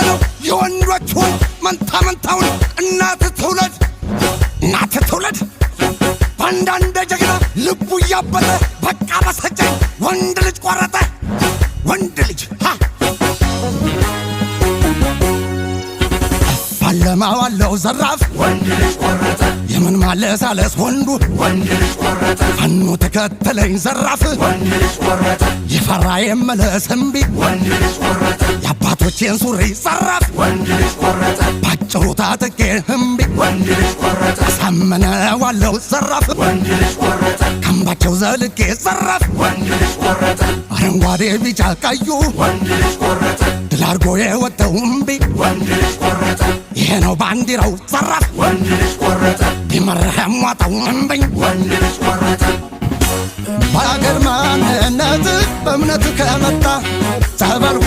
ነው የወንዶች ወንድ መንታ መንታውን እናት ትውለድ ባንዳንደ ጀግና ልቡ እያበጠ በቃ በሰጨኝ ወንድ ልጅ ቆረጠ ወንድ ልጅ ባለማዋለው ዘራፍ ወንድ ልጅ ቆረጠ የምን ማለሳለስ ወንዱ ወንድ ልጅ ቆረጠ ፈኑ ተከተለኝ ዘራፍ ወንድ ልጅ ቆረጠ ይፈራ የመለስ እምቢ ወንድ ልጅ ቆረጠ የአባቶቼን ሱሪ ዘራፍ ወንድ ልጅ ቆረጠ ባጭሩ ታጥቄ እምቢ ወንድ ልጅ ቆረጠ አሳምነዋለው ዘራፍ ወንድ ልጅ ቆረጠ ከምባቸው ዘልቄ ዘራፍ ወንድ ልጅ ቆረጠ አረንጓዴ ቢጫ ቀዩ ወንድ ልጅ ቆረጠ ድል አድርጎ የወጣው እምቢ ወንድ ልጅ ቆረጠ ይሄ ነው ባንዲራው ዘራፍ ወንድ ልጅ ቆረጠ ቢመርህ ሟጣው እምብኝ ወንድ ልጅ ቆረጠ በአገር ማንነት በእምነት ከመጣ ጸበልኩ